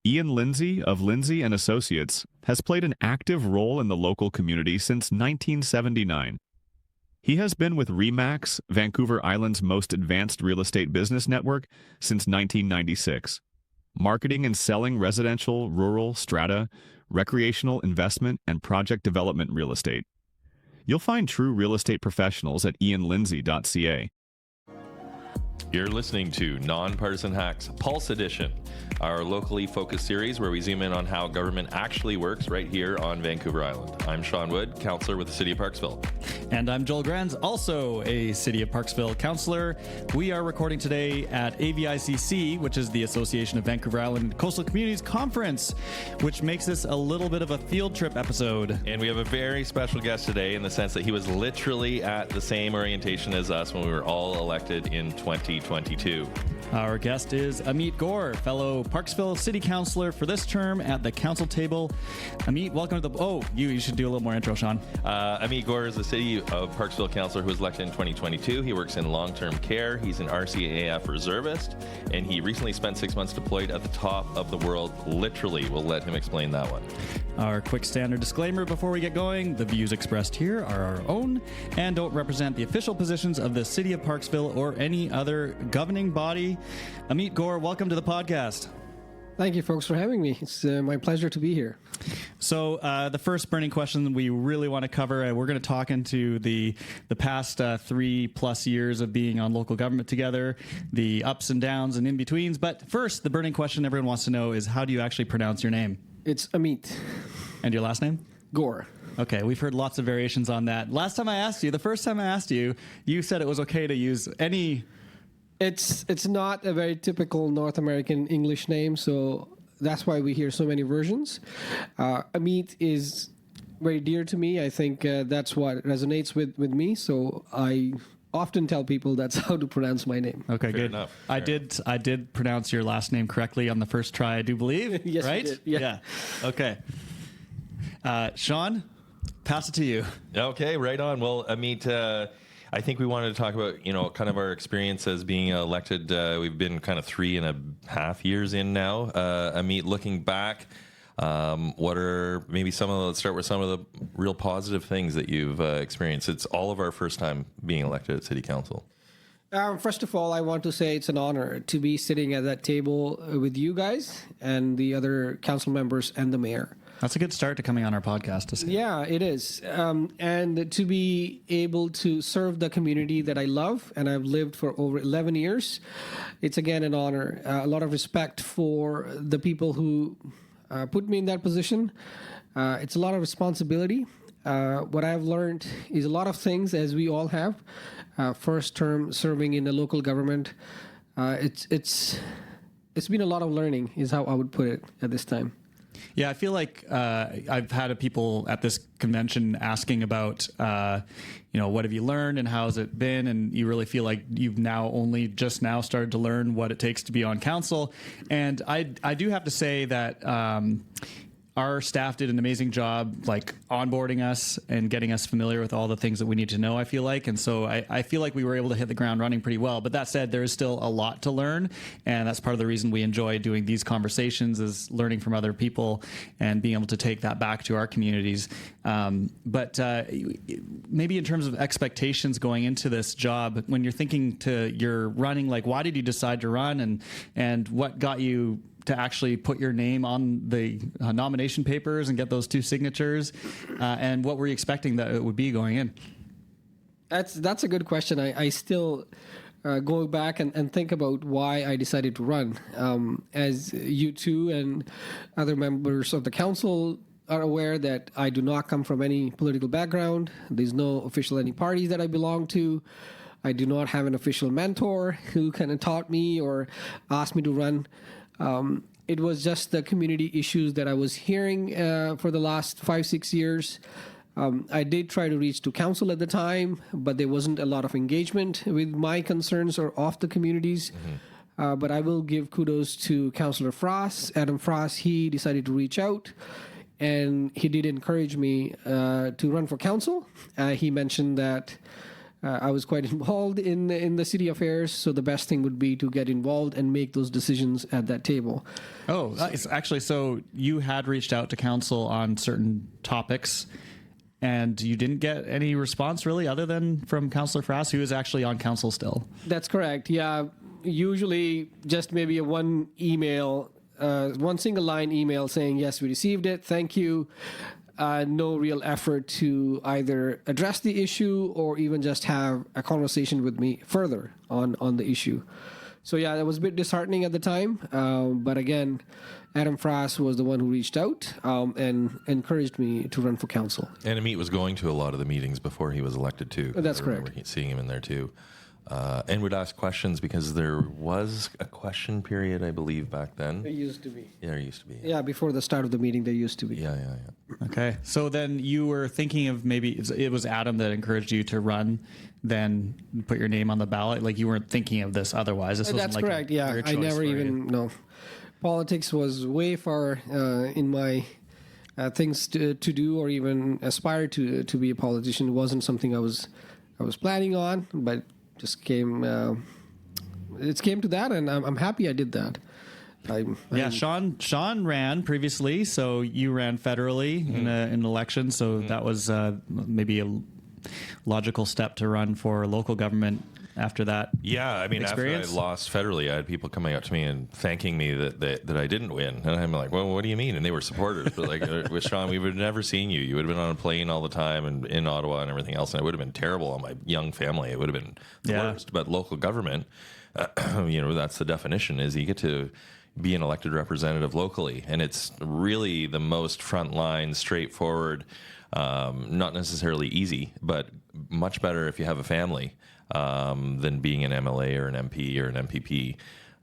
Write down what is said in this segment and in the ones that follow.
Ian Lindsay of Lindsay and Associates has played an active role in the local community since 1979. He has been with RE/MAX, Vancouver Island's most advanced real estate business network, since 1996, marketing and selling residential, rural, strata, recreational investment, and project development real estate. You'll find true real estate professionals at ianlindsay.ca. You're listening to Nonpartisan Hacks Pulse Edition, our locally focused series where we zoom in on how government actually works right here on Vancouver Island. I'm Sean Wood, councillor with the City of Parksville. And I'm Joel Grenz, also a City of Parksville councillor. We are recording today at AVICC, which is the Association of Vancouver Island Coastal Communities Conference, which makes this a little bit of a field trip episode. And we have a very special guest today in the sense that he was literally at the same orientation as us when we were all elected in 2022. Our guest is Amit Gaur, fellow Parksville City Councillor for this term at the council table. Amit, welcome to the... Oh, you should do a little more intro, Sean. Amit Gaur is the City of Parksville Councillor who was elected in 2022. He works in long-term care. He's an RCAF reservist, and he recently spent 6 months deployed at the top of the world. Literally, we'll let him explain that one. Our quick standard disclaimer before we get going: the views expressed here are our own and don't represent the official positions of the City of Parksville or any other governing body. Amit Gaur, welcome to the podcast. Thank you, folks, for having me. It's my pleasure to be here. So the first burning question we really want to cover, we're going to talk into the past 3+ years of being on local government together, the ups and downs and in-betweens. But first, the burning question everyone wants to know is, how do you actually pronounce your name? It's Amit. And your last name? Gaur. Okay, we've heard lots of variations on that. The first time I asked you, you said it was okay to use any... It's not a very typical North American English name, so that's why we hear so many versions. Amit is very dear to me. I think that's what resonates with me, so I often tell people that's how to pronounce my name. Okay, Fair good. enough. I did pronounce your last name correctly on the first try, I do believe. Yes, right? you did. Yeah. Okay. Sean, pass it to you. Okay, right on. Well, Amit, I think we wanted to talk about, kind of our experience as being elected. We've been kind of 3.5 years in now. Amit, looking back, what are maybe let's start with some of the real positive things that you've experienced. It's all of our first time being elected at City Council. First of all, I want to say it's an honor to be sitting at that table with you guys and the other council members and the mayor. That's a good start to coming on our podcast to say. Yeah, it is. And to be able to serve the community that I love and I've lived for over 11 years, it's again an honor. A lot of respect for the people who put me in that position. It's a lot of responsibility. What I've learned is a lot of things, as we all have. First term serving in the local government. It's been a lot of learning, is how I would put it at this time. Yeah, I feel like I've had people at this convention asking about, what have you learned and how has it been? And you really feel like you've only just now started to learn what it takes to be on council. And I do have to say that our staff did an amazing job, like onboarding us and getting us familiar with all the things that we need to know, I feel like. And so I feel like we were able to hit the ground running pretty well. But that said, there is still a lot to learn. And that's part of the reason we enjoy doing these conversations, is learning from other people and being able to take that back to our communities. But maybe in terms of expectations going into this job, when you're thinking you're running, like, why did you decide to run, and what got you to actually put your name on the nomination papers and get those 2 signatures, and what were you expecting that it would be going in? That's a good question. I still go back and think about why I decided to run. As you two and other members of the council are aware, that I do not come from any political background. There's no official any parties that I belong to. I do not have an official mentor who kind of taught me or asked me to run. It was just the community issues that I was hearing for the last 5-6 years. I did try to reach to council at the time, but there wasn't a lot of engagement with my concerns or of the communities. Mm-hmm. But I will give kudos to Councillor Frost, Adam Frost. He decided to reach out, and he did encourage me to run for council. He mentioned that I was quite involved in the city affairs, so the best thing would be to get involved and make those decisions at that table. Oh, it's actually, so you had reached out to council on certain topics, and you didn't get any response really, other than from Councillor Frass, who is actually on council still. That's correct. Yeah, usually just maybe a one single line email saying, yes, we received it, thank you. No real effort to either address the issue or even just have a conversation with me further on the issue. So yeah, that was a bit disheartening at the time. But again, Adam Frass was the one who reached out and encouraged me to run for council. And Amit was going to a lot of the meetings before he was elected too. That's I correct. remember seeing him in there too. And would ask questions because there was a question period, I believe, back then. There used to be. Yeah, there used to be. Yeah, before the start of the meeting, there used to be. Yeah. Okay. So then you were thinking of maybe it was Adam that encouraged you to run, then put your name on the ballot. Like you weren't thinking of this otherwise. This wasn't That's like correct. Yeah, I never even no. Politics was way far in my things to do or even aspire to be a politician. It wasn't something I was planning on, but just came. It came to that, and I'm happy I did that. Sean ran previously, so you ran federally in an election, so that was maybe a logical step to run for local government after that. Yeah, I mean, experience? after I lost federally, I had people coming up to me and thanking me that I didn't win, and I'm like, well, what do you mean? And they were supporters, but like with Sean, we would have never seen you. You would have been on a plane all the time and in Ottawa and everything else, and it would have been terrible on my young family. It would have been the worst. But local government, that's the definition: is you get to be an elected representative locally, and it's really the most frontline, straightforward, not necessarily easy, but much better if you have a family than being an MLA or an MP or an MPP.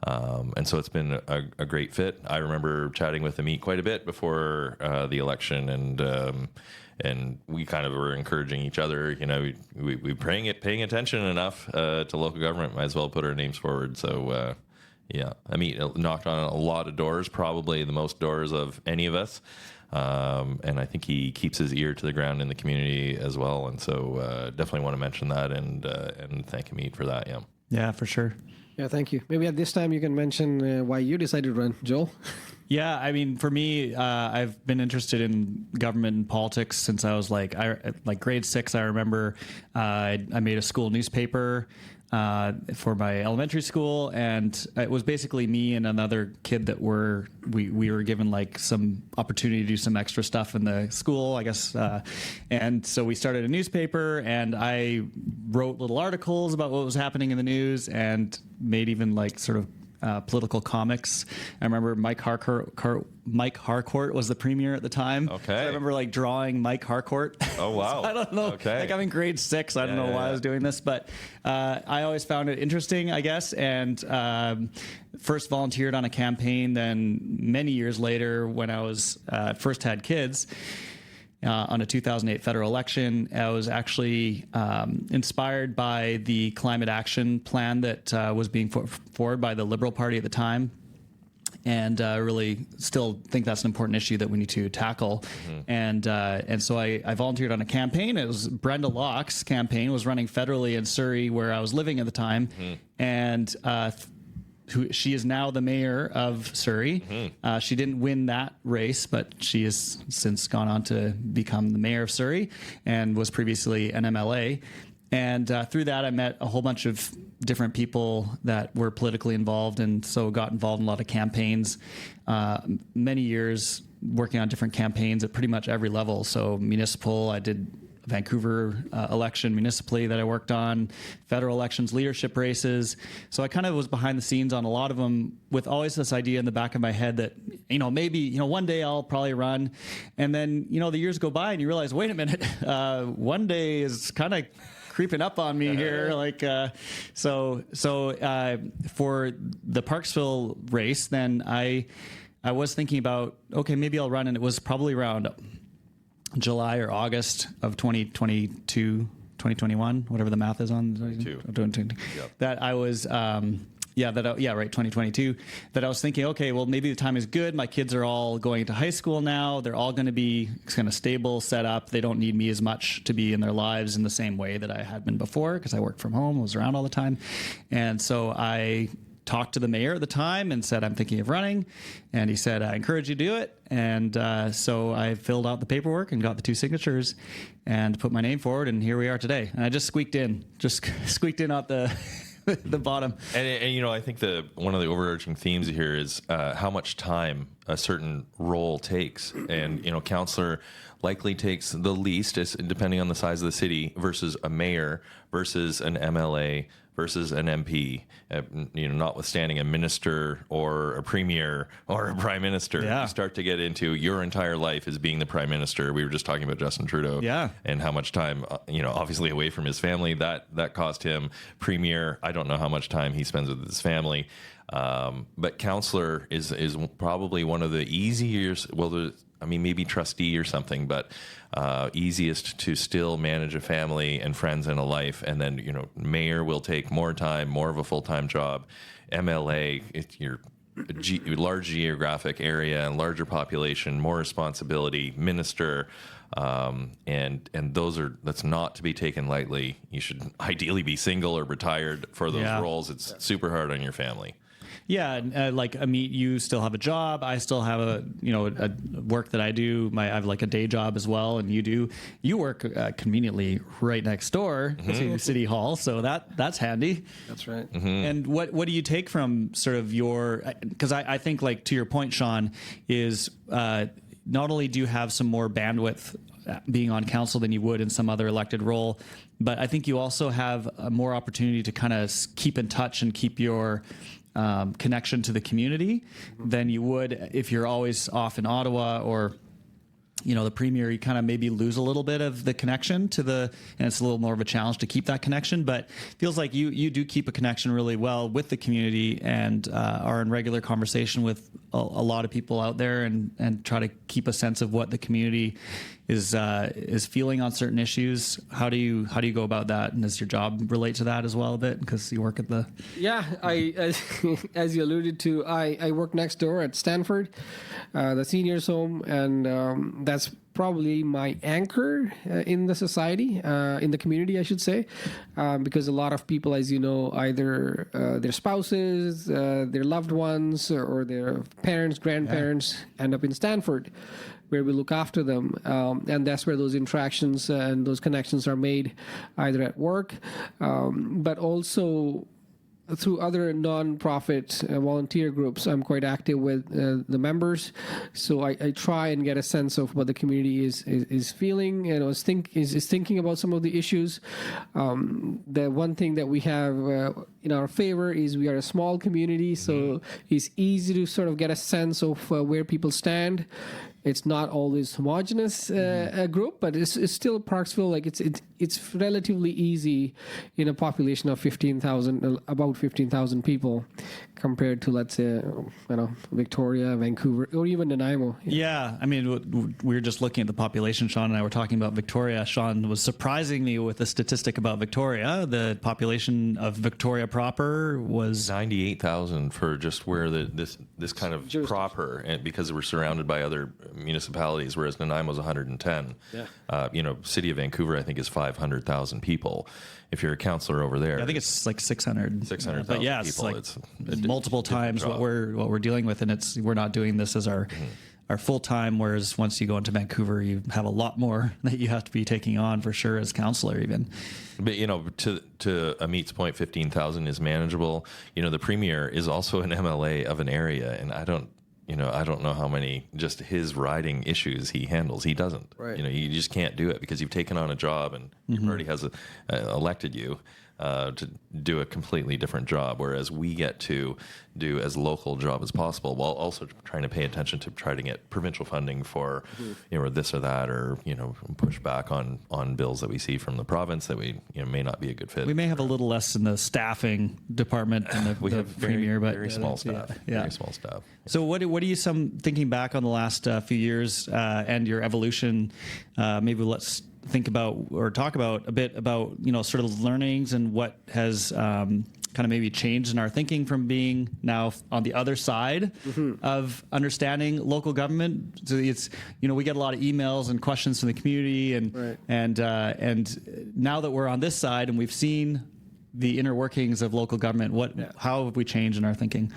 And so it's been a great fit. I remember chatting with Amit quite a bit before the election, and we kind of were encouraging each other. We paying attention enough to local government. Might as well put our names forward. So yeah, Amit knocked on a lot of doors, probably the most doors of any of us. And I think he keeps his ear to the ground in the community as well. And so definitely want to mention that and thank Amit for that. Yeah. Yeah, for sure. Yeah, thank you. Maybe at this time you can mention why you decided to run, Joel. Yeah, I mean, for me, I've been interested in government and politics since I was like grade 6. I remember I made a school newspaper for my elementary school, and it was basically me and another kid that we were given like some opportunity to do some extra stuff in the school, I guess, and so we started a newspaper, and I wrote little articles about what was happening in the news and made even like sort of political comics. I remember Mike Harcourt was the premier at the time. Okay. So I remember like drawing Mike Harcourt. Oh, wow. So I don't know. Okay. Like I'm in grade 6. I don't know why I was doing this, but I always found it interesting, I guess. And first volunteered on a campaign. Then many years later, when I was first had kids, on a 2008 federal election, I was actually inspired by the climate action plan that was being put forward by the Liberal Party at the time. And really still think that's an important issue that we need to tackle. Mm-hmm. And so I volunteered on a campaign. It was Brenda Locke's campaign, was running federally in Surrey, where I was living at the time. Mm-hmm. And she is now the mayor of Surrey. Mm-hmm. She didn't win that race, but she has since gone on to become the mayor of Surrey and was previously an MLA. And through that, I met a whole bunch of different people that were politically involved, and so got involved in a lot of campaigns. Many years working on different campaigns at pretty much every level. So municipal, I did Vancouver election municipally that I worked on, federal elections, leadership races. So I kind of was behind the scenes on a lot of them, with always this idea in the back of my head that, maybe, one day I'll probably run. And then, the years go by and you realize, wait a minute, one day is kind of creeping up on me here. So for the Parksville race, then I was thinking about, okay, maybe I'll run. And it was probably around July or August of 2021, whatever the math is on. 22. Yep. That I was right, 2022, that I was thinking, okay, well, maybe the time is good. My kids are all going to high school now. They're all going to be kind of stable, set up. They don't need me as much to be in their lives in the same way that I had been before, because I worked from home, was around all the time. And so I talked to the mayor at the time and said, I'm thinking of running. And he said, I encourage you to do it. And so I filled out the paperwork and got the 2 signatures and put my name forward. And here we are today. And I just squeaked in out the bottom. And I think one of the overarching themes here is how much time a certain role takes. And, councillor likely takes the least, depending on the size of the city, versus a mayor, versus an MLA, versus an MP, notwithstanding a minister or a premier or a prime minister. Yeah. You start to get into your entire life as being the prime minister. We were just talking about Justin Trudeau, and how much time, obviously away from his family, that cost him. Premier, I don't know how much time he spends with his family. But councillor is probably one of the easiest, maybe trustee or something, but easiest to still manage a family and friends and a life. And then, mayor will take more time, more of a full-time job. MLA, it's your large geographic area and larger population, more responsibility. Minister, and that's not to be taken lightly. You should ideally be single or retired for those roles. It's super hard on your family. Yeah, like Amit, you still have a job. I still have a work that I do. I have like a day job as well, and you work conveniently right next door to City Hall, so that's handy. That's right. Mm-hmm. And what do you take from sort of because I think, like, to your point, Sean, is not only do you have some more bandwidth being on council than you would in some other elected role, but I think you also have a more opportunity to kind of keep in touch and keep your connection to the community than you would if you're always off in Ottawa or, the premier. You kind of maybe lose a little bit of the connection and it's a little more of a challenge to keep that connection, but it feels like you do keep a connection really well with the community and are in regular conversation with a lot of people out there and try to keep a sense of what the community is feeling on certain issues. How do you go about that? And does your job relate to that as well a bit? Because you work at the... Yeah, as you alluded to, I work next door at Stanford, the seniors home, and that's probably my anchor in the society, in the community, I should say, because a lot of people, as you know, either their spouses, their loved ones, or their parents, grandparents end up in Stanford, where we look after them. And that's where those interactions and those connections are made, either at work, but also through other non-profit volunteer groups. I'm quite active with the members, so I try and get a sense of what the community is feeling and is thinking about some of the issues. The one thing that we have in our favor is we are a small community, so it's easy to sort of get a sense of where people stand. It's not always homogenous group, but it's still Parksville. Like it's relatively easy in a population of 15,000, about 15,000 people, compared to, let's say, Victoria, Vancouver, or even Nanaimo. Yeah, I mean, we were just looking at the population. Sean and I were talking about Victoria. Sean was surprising me with a statistic about Victoria. The population of Victoria proper was 98,000 for just where this kind of proper, and because we're surrounded by other municipalities, whereas Nanaimo's 110. Yeah. City of Vancouver, I think, is 500,000 people. If you're a councillor over there, I think it's like 600,000 but yeah, people. It's multiple times what we're dealing with, and we're not doing this as our full time. Whereas once you go into Vancouver, you have a lot more that you have to be taking on for sure as councillor, even. But to Amit's point, 15,000 is manageable. The premier is also an MLA of an area, and I don't know how many just his riding issues he handles. He doesn't. Right. You just can't do it because you've taken on a job and your party has elected you to do a completely different job, whereas we get to do as local job as possible while also trying to pay attention to try to get provincial funding for or this or that, or push back on bills that we see from the province that we may not be a good fit. We may have a little less in the staffing department than we have premier, but very small staff. Yeah. Very small staff. So what are you thinking back on the last few years and your evolution? Maybe let's think about or talk about a bit about sort of learnings and what has kind of maybe changed in our thinking from being now on the other side of understanding local government. So it's, we get a lot of emails and questions from the community, and now that we're on this side and we've seen the inner workings of local government, how have we changed in our thinking?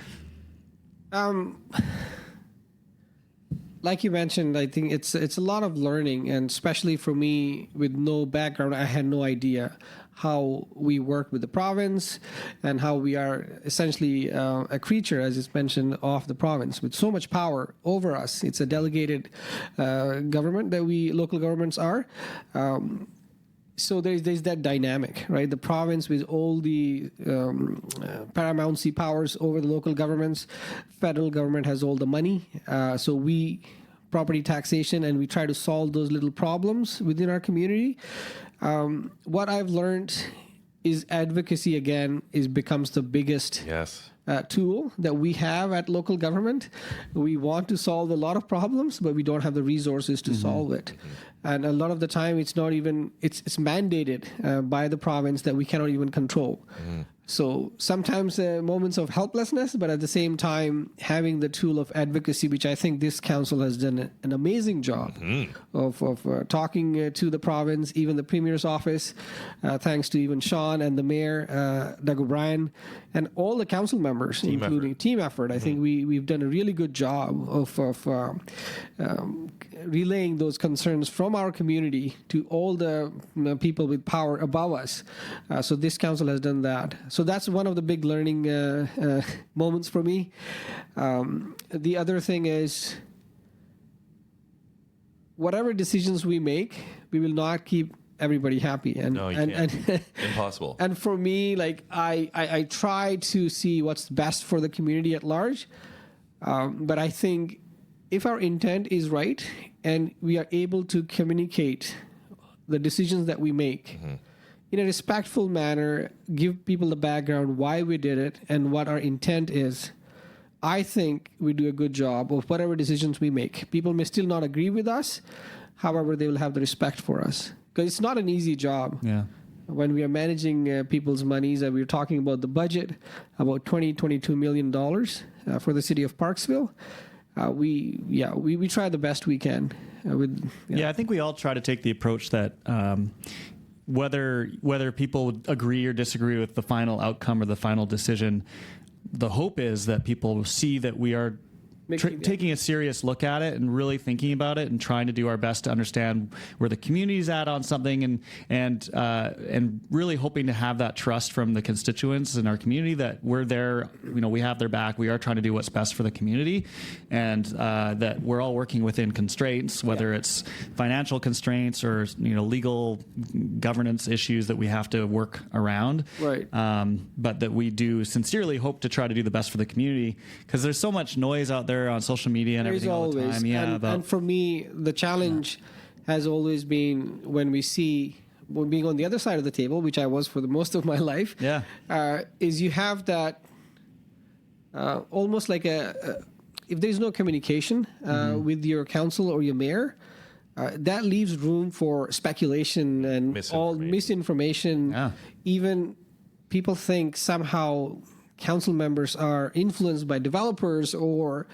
Like you mentioned, I think it's a lot of learning, and especially for me with no background, I had no idea how we work with the province and how we are essentially a creature, as it's mentioned, of the province with so much power over us. It's a delegated government that local governments are. So there's that dynamic, right? The province with all the paramountcy powers over the local governments. Federal government has all the money. So we property taxation, and we try to solve those little problems within our community. What I've learned is advocacy again becomes the biggest tool that we have at local government. We want to solve a lot of problems, but we don't have the resources to solve it. And a lot of the time, it's not even it's mandated by the province that we cannot even control. So sometimes moments of helplessness, but at the same time, having the tool of advocacy, which I think this council has done an amazing job of talking to the province, even the Premier's office, thanks to even Sean and the Mayor, Doug O'Brien, and all the council members, including team effort. I think we've done a really good job of relaying those concerns from our community to all the people with power above us. So this council has done that. So that's one of the big learning moments for me. The other thing is, whatever decisions we make, we will not keep everybody happy. And, no, you can't. Impossible. And for me, like I try to see what's best for the community at large. But I think if our intent is right and we are able to communicate the decisions that we make in a respectful manner, give people the background why we did it and what our intent is, I think we do a good job of whatever decisions we make. People may still not agree with us. However, they will have the respect for us, because it's not an easy job. Yeah. When we are managing people's monies, and we're talking about the budget, about $22 million for the city of Parksville. We try the best we can. I think we all try to take the approach that whether people agree or disagree with the final outcome or the final decision, the hope is that people see that we are taking a serious look at it and really thinking about it and trying to do our best to understand where the community's at on something, and really hoping to have that trust from the constituents in our community that we're there, we have their back. We are trying to do what's best for the community, and that we're all working within constraints, whether it's financial constraints or legal governance issues that we have to work around. Right. But that we do sincerely hope to try to do the best for the community, because there's so much noise out there on social media and everything all the time. And for me, the challenge has always been when being on the other side of the table, which I was for the most of my life, is you have that almost like if there's no communication with your council or your mayor, that leaves room for speculation and all misinformation. Yeah. Even people think somehow council members are influenced by developers or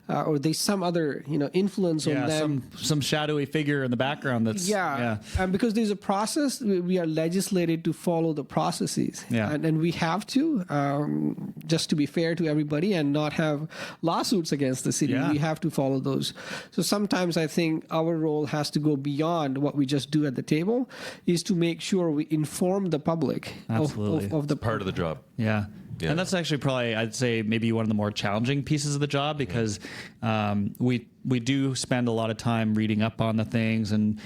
there's some other influence on them. Some shadowy figure in the background that's and because there's a process, we are legislated to follow the processes, and we have to just to be fair to everybody and not have lawsuits against the city. We have to follow those. So sometimes I think our role has to go beyond what we just do at the table, is to make sure we inform the public of the part of the job. Yeah. And that's actually probably, I'd say, maybe one of the more challenging pieces of the job, because we do spend a lot of time reading up on the things and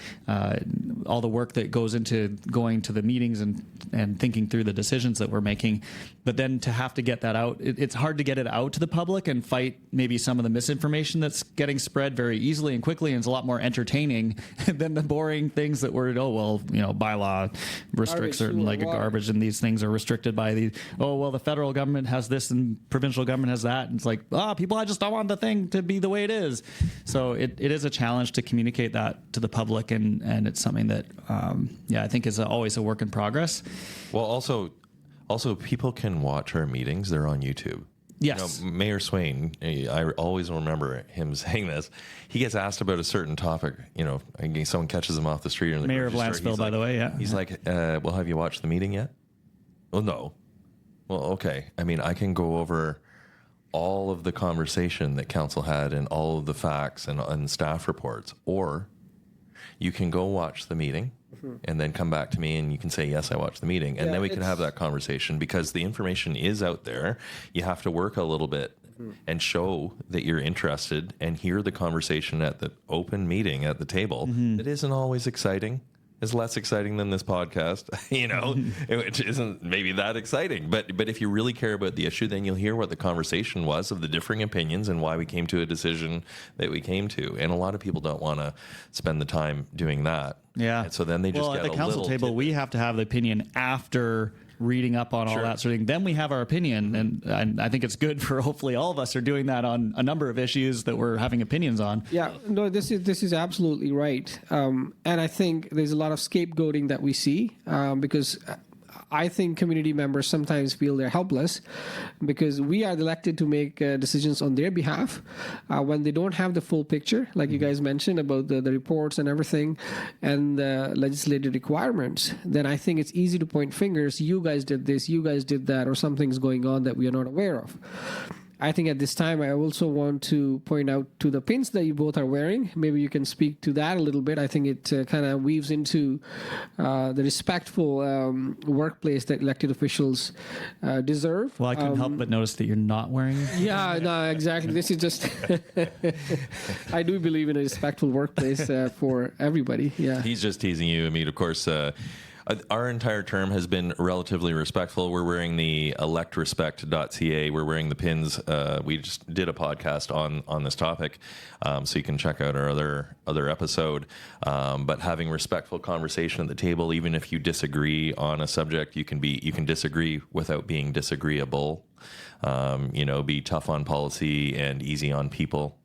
all the work that goes into going to the meetings and thinking through the decisions that we're making. But then to have to get that out, it's hard to get it out to the public and fight maybe some of the misinformation that's getting spread very easily and quickly, and it's a lot more entertaining than the boring things that were, bylaw restricts certain garbage, and these things are restricted by the federal government has this and provincial government has that. And it's like, people, I just don't want the thing to be the way it is. So it is a challenge to communicate that to the public, and it's something that, I think is always a work in progress. Well, also, Also, people can watch our meetings. They're on YouTube. Yes. Mayor Swain, I always remember him saying this. He gets asked about a certain topic, someone catches him off the street. In the Mayor of Lanceville, by the way, yeah. He's like, well, have you watched the meeting yet? Well, no. Well, okay. I mean, I can go over all of the conversation that council had and all of the facts and staff reports, or you can go watch the meeting and then come back to me and you can say, yes, I watched the meeting. And then we can have that conversation because the information is out there. You have to work a little bit and show that you're interested and hear the conversation at the open meeting at the table. It isn't always exciting. It's less exciting than this podcast, which isn't maybe that exciting. But if you really care about the issue, then you'll hear what the conversation was of the differing opinions and why we came to a decision that we came to. And a lot of people don't want to spend the time doing that. Yeah. And so then they just at the council table, we have to have the opinion after reading up on all that sort of thing. Then we have our opinion, and I think it's good for hopefully all of us are doing that on a number of issues that we're having opinions on. Yeah, no, this is absolutely right, and I think there's a lot of scapegoating that we see because I think community members sometimes feel they're helpless because we are elected to make decisions on their behalf when they don't have the full picture, like you guys mentioned about the reports and everything and the legislative requirements. Then I think it's easy to point fingers. You guys did this, you guys did that, or something's going on that we are not aware of. I think at this time, I also want to point out to the pins that you both are wearing. Maybe you can speak to that a little bit. I think it kind of weaves into the respectful workplace that elected officials deserve. Well, I couldn't help but notice that you're not wearing it. Yeah, no, exactly. This is just, I do believe in a respectful workplace for everybody. Yeah. He's just teasing you. I mean, of course, our entire term has been relatively respectful. We're wearing the electrespect.ca. We're wearing the pins. We just did a podcast on this topic, so you can check out our other episode. But having respectful conversation at the table, even if you disagree on a subject, you can disagree without being disagreeable. Be tough on policy and easy on people.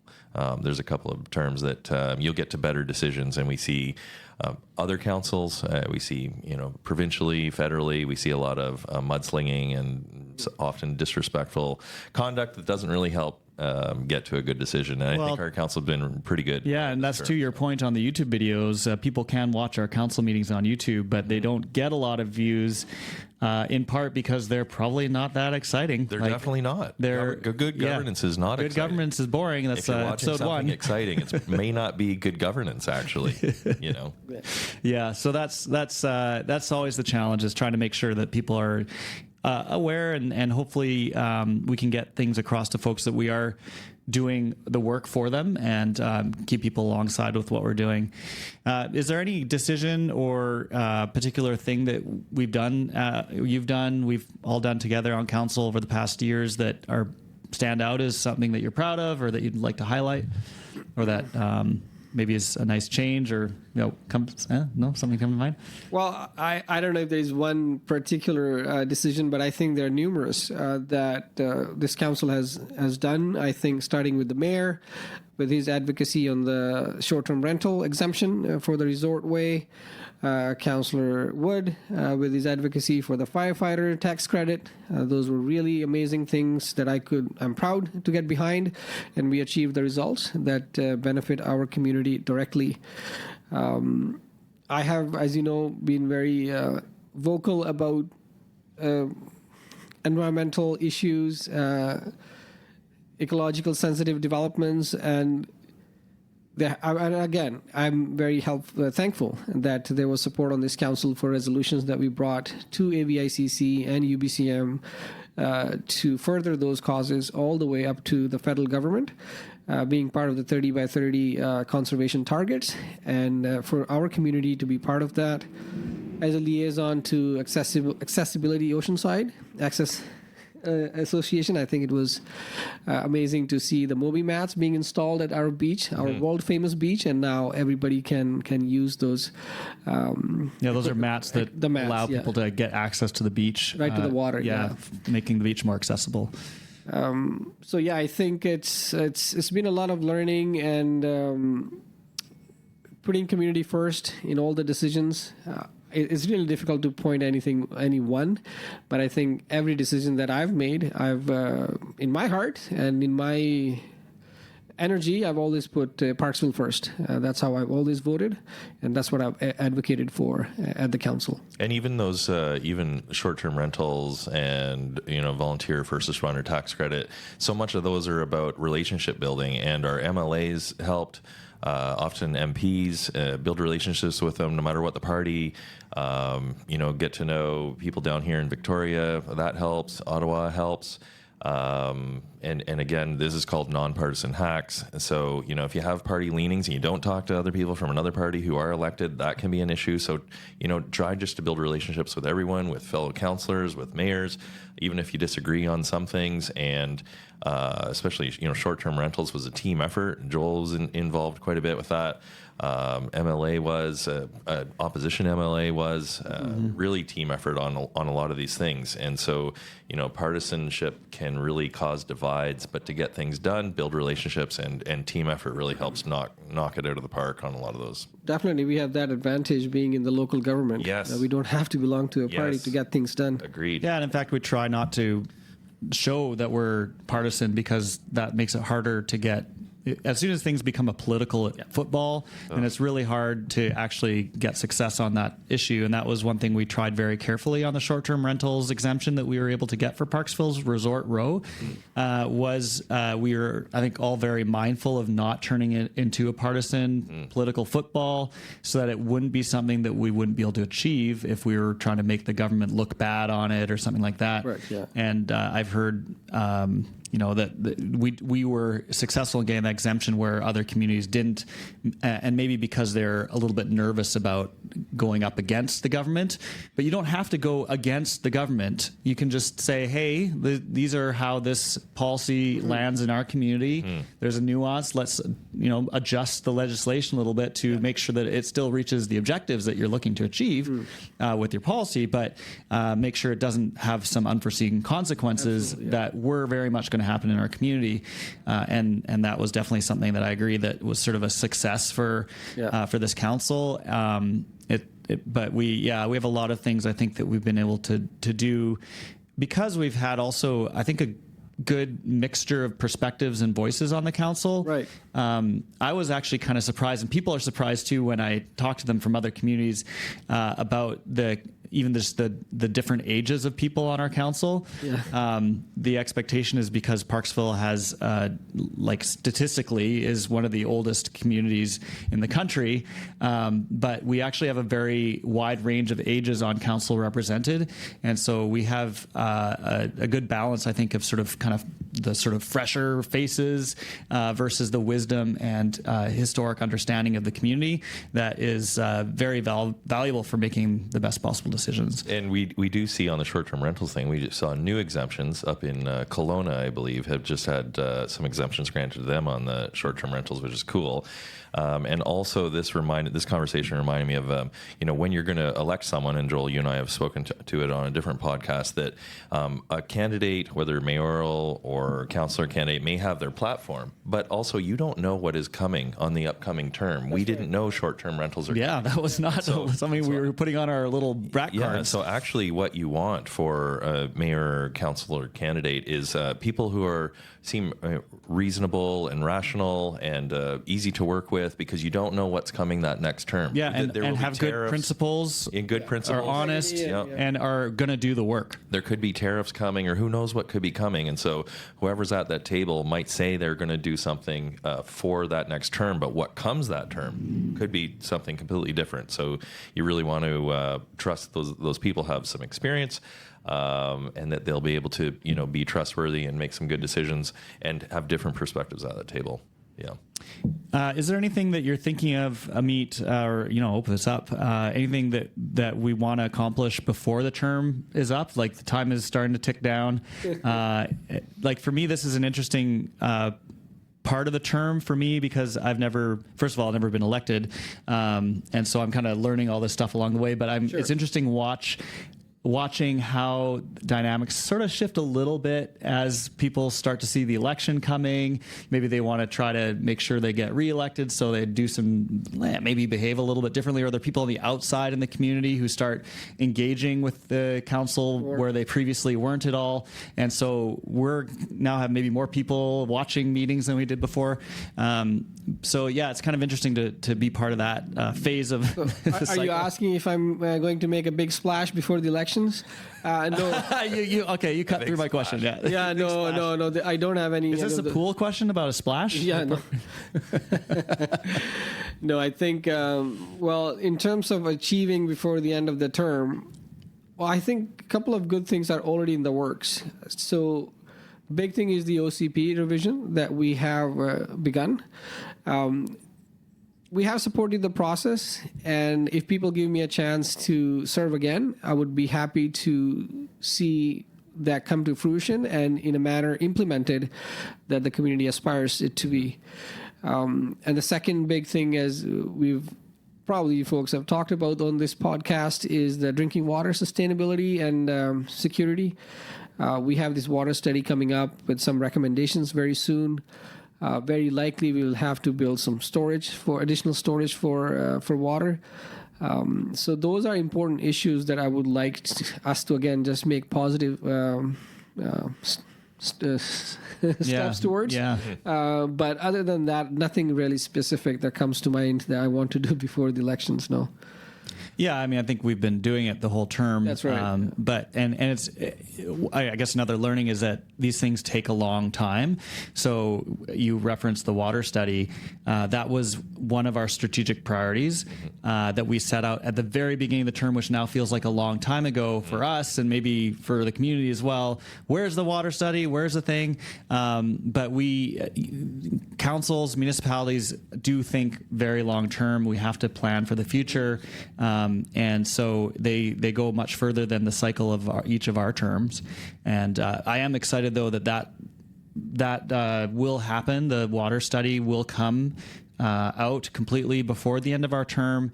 There's a couple of terms that you'll get to better decisions, and we see other councils, we see, provincially, federally, we see a lot of mudslinging and often disrespectful conduct that doesn't really help get to a good decision. And I think our council has been pretty good. Yeah, and that's to your point on the YouTube videos. People can watch our council meetings on YouTube, but they don't get a lot of views. In part because they're probably not that exciting. They're definitely not. Good governance is not good exciting. Good governance is boring. That's if you're watching episode something 1. exciting, it may not be good governance, actually. Yeah, so that's always the challenge, is trying to make sure that people are aware and hopefully we can get things across to folks that we are doing the work for them and keep people alongside with what we're doing. Is there any decision or particular thing that we've done, we've all done together on council over the past years that stand out as something that you're proud of or that you'd like to highlight, or that maybe is a nice change, or something come to mind? Well, I don't know if there's one particular decision, but I think there are numerous that this council has done. I think starting with the mayor, with his advocacy on the short-term rental exemption for the resort way, Councillor Wood with his advocacy for the firefighter tax credit. Those were really amazing things that I'm proud to get behind, and we achieved the results that benefit our community directly. I have, as you know, been very vocal about environmental issues, ecological sensitive developments, and again, I'm very thankful that there was support on this council for resolutions that we brought to AVICC and UBCM to further those causes all the way up to the federal government, being part of the 30 by 30 conservation targets, and for our community to be part of that as a liaison to Accessibility Oceanside Access Association. I think it was amazing to see the Moby mats being installed at our beach, our world famous beach, and now everybody can use those. Those are mats that allow people to get access to the beach, right to the water. Making the beach more accessible. I think it's been a lot of learning and putting community first in all the decisions. it's really difficult to point anyone, but I think every decision that I've made, I've in my heart and in my energy, I've always put Parksville first. That's how I've always voted, and that's what I've advocated for at the council. And even those, even short-term rentals and volunteer first responder tax credit, so much of those are about relationship building, and our MLAs helped. Often MPs build relationships with them, no matter what the party. Get to know people down here in Victoria. That helps. Ottawa helps. And again, this is called nonpartisan hacks. So, if you have party leanings and you don't talk to other people from another party who are elected, that can be an issue. So, try just to build relationships with everyone, with fellow councillors, with mayors, even if you disagree on some things. And especially, short-term rentals was a team effort. Joel was involved quite a bit with that. MLA was, opposition MLA was, really team effort on a lot of these things. And so, partisanship can really cause divides, but to get things done, build relationships, and team effort really helps knock it out of the park on a lot of those. Definitely, we have that advantage being in the local government. Yes. We don't have to belong to a party to get things done. Agreed. Yeah, and in fact, we try not to show that we're partisan because that makes it harder to get. As soon as things become a political football, and it's really hard to actually get success on that issue. And that was one thing we tried very carefully on the short-term rentals exemption that we were able to get for Parksville's Resort Row. We were, I think, all very mindful of not turning it into a partisan political football, so that it wouldn't be something that we wouldn't be able to achieve if we were trying to make the government look bad on it or something like that. Right, yeah. And I've heard. That we were successful in getting that exemption where other communities didn't, and maybe because they're a little bit nervous about going up against the government. But you don't have to go against the government. You can just say, hey, these are how this policy lands in our community. There's a nuance. Let's adjust the legislation a little bit to make sure that it still reaches the objectives that you're looking to achieve with your policy, but make sure it doesn't have some unforeseen consequences that were very much going to happen in our community, and that was definitely something that I agree that was sort of a success for this council. But we have a lot of things I think that we've been able to do because we've had also, I think, a good mixture of perspectives and voices on the council. Right. I was actually kind of surprised, and people are surprised too when I talk to them from other communities about even just the different ages of people on our council. Yeah. The expectation is because Parksville has, statistically, is one of the oldest communities in the country, but we actually have a very wide range of ages on council represented, and so we have a good balance, I think, of kind of the sort of fresher faces versus the wisdom and historic understanding of the community that is very valuable for making the best possible decisions. And we do see on the short-term rentals thing, we just saw new exemptions up in Kelowna, I believe, have just had some exemptions granted to them on the short-term rentals, which is cool. And also this conversation reminded me of, when you're going to elect someone, and Joel, you and I have spoken to it on a different podcast, that a candidate, whether mayoral or councillor candidate, may have their platform, but also you don't know what is coming on the upcoming term. We didn't know short-term rentals are coming. That was not something we were putting on our little bracket cards. Yeah, so actually what you want for a mayor or councillor candidate is people who seem reasonable and rational and easy to work with, because you don't know what's coming that next term. Yeah, and have good principles. Are honest and are going to do the work. There could be tariffs coming, or who knows what could be coming. And so whoever's at that table might say they're going to do something for that next term, but what comes that term could be something completely different. So you really want to trust those people have some experience, and that they'll be able to, be trustworthy and make some good decisions and have different perspectives at the table. Yeah. Is there anything that you're thinking of, Amit, or open this up? Anything that we want to accomplish before the term is up? Like the time is starting to tick down. Like for me, this is an interesting part of the term for me, because I've never been elected, and so I'm kind of learning all this stuff along the way. But it's interesting to watch watching how dynamics sort of shift a little bit as people start to see the election coming. Maybe they want to try to make sure they get reelected, so they do maybe behave a little bit differently. Or there are people on the outside in the community who start engaging with the council where they previously weren't at all. And so we're now have maybe more people watching meetings than we did before. So yeah, it's kind of interesting to be part of that phase of the Are you asking if I'm going to make a big splash before the elections? No. You cut through my question. Yeah. Yeah, no. I don't have any. Is this a pool question about a splash? Yeah, no. No, I think, in terms of achieving before the end of the term, I think a couple of good things are already in the works. So, big thing is the OCP revision that we have begun. We have supported the process, and if people give me a chance to serve again, I would be happy to see that come to fruition and in a manner implemented that the community aspires it to be. And the second big thing, as you folks have talked about on this podcast, is the drinking water sustainability and security. We have this water study coming up with some recommendations very soon. Very likely we will have to build some additional storage for water. So those are important issues that I would like us to, again, just make positive steps towards. Yeah. But other than that, nothing really specific that comes to mind that I want to do before the elections, no. Yeah, I mean, I think we've been doing it the whole term. That's right. But it's, I guess another learning is that these things take a long time. So you referenced the water study. That was one of our strategic priorities that we set out at the very beginning of the term, which now feels like a long time ago for us and maybe for the community as well. Where's the water study? Where's the thing? But councils, municipalities do think very long term. We have to plan for the future. And so they go much further than the cycle of each of our terms. And I am excited, though, that will happen. The water study will come out completely before the end of our term,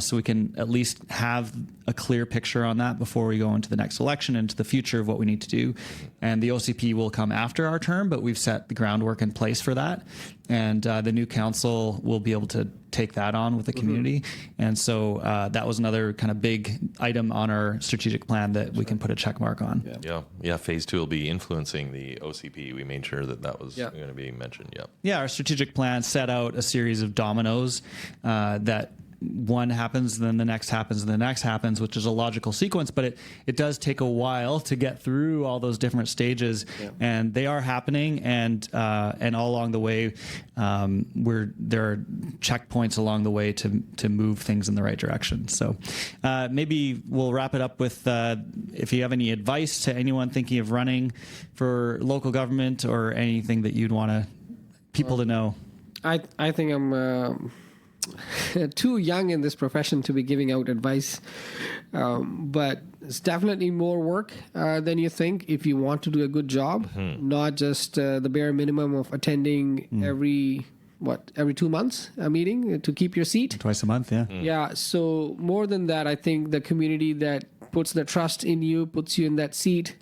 so we can at least have a clear picture on that before we go into the next election, into the future of what we need to do. And the OCP will come after our term, but we've set the groundwork in place for that. And the new council will be able to take that on with the community. And so that was another kind of big item on our strategic plan that we can put a check mark on. Yeah. Phase 2 will be influencing the OCP. We made sure that was going to be mentioned. Yeah. Our strategic plan set out a series of dominoes that one happens, then the next happens, and the next happens, which is a logical sequence, but it does take a while to get through all those different stages, and they are happening, and all along the way, there are checkpoints along the way to move things in the right direction. So maybe we'll wrap it up with if you have any advice to anyone thinking of running for local government or anything that you'd want people to know. I think I'm too young in this profession to be giving out advice, but it's definitely more work than you think if you want to do a good job, not just the bare minimum of attending every 2 months a meeting to keep your seat. Twice a month, yeah. Yeah, so more than that, I think the community that puts the trust in you, puts you in that seat,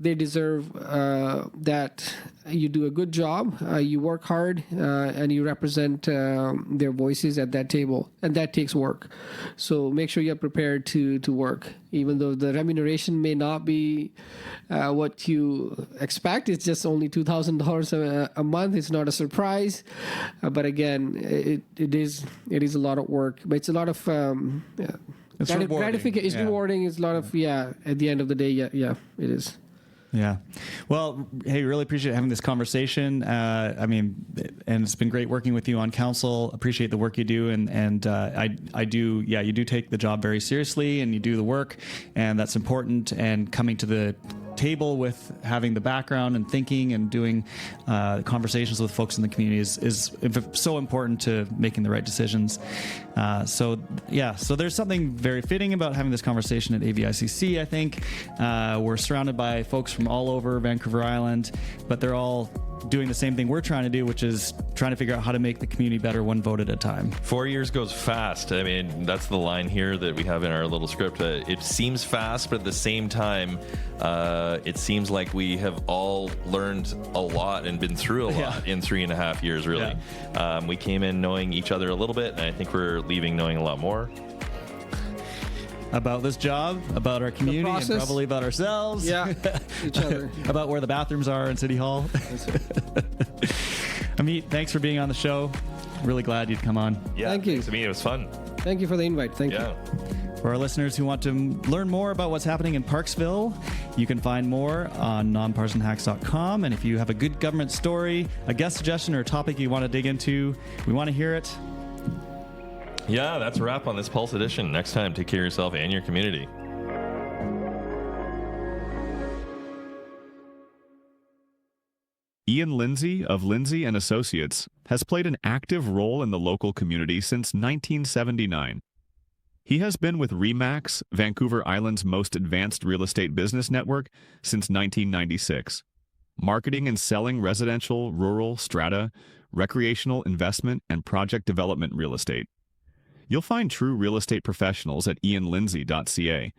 they deserve that you do a good job, you work hard, and you represent their voices at that table. And that takes work. So make sure you're prepared to work. Even though the remuneration may not be what you expect, it's just only $2,000 a month. It's not a surprise. But again, it is a lot of work. But it's a lot of... It's rewarding. It's rewarding. It's a lot of, at the end of the day, it is. Yeah. Well, hey, really appreciate having this conversation. And it's been great working with you on council. Appreciate the work you do. And I do, you do take the job very seriously and you do the work, and that's important. And coming to the table with having the background and thinking and doing conversations with folks in the community is so important to making the right decisions. So there's something very fitting about having this conversation at AVICC, I think. We're surrounded by folks from all over Vancouver Island, but they're all doing the same thing we're trying to do, which is trying to figure out how to make the community better one vote at a time. 4 years goes fast. I mean, that's the line here that we have in our little script. It seems fast, but at the same time, it seems like we have all learned a lot and been through a lot in 3.5 years, really. Yeah. We came in knowing each other a little bit, and I think we're leaving knowing a lot more. About this job, about our community, and probably about ourselves. Yeah, each other. About where the bathrooms are in City Hall. Amit, thanks for being on the show. Really glad you'd come on. Yeah, thank you. Thanks to me, it was fun. Thank you for the invite. Thank you. For our listeners who want to learn more about what's happening in Parksville, you can find more on nonpartisanhacks.com. And if you have a good government story, a guest suggestion, or a topic you want to dig into, we want to hear it. Yeah, that's a wrap on this Pulse edition. Next time, take care of yourself and your community. Ian Lindsay of Lindsay and Associates has played an active role in the local community since 1979. He has been with RE/MAX, Vancouver Island's most advanced real estate business network, since 1996, marketing and selling residential, rural, strata, recreational, investment, and project development real estate. You'll find true real estate professionals at ianlindsay.ca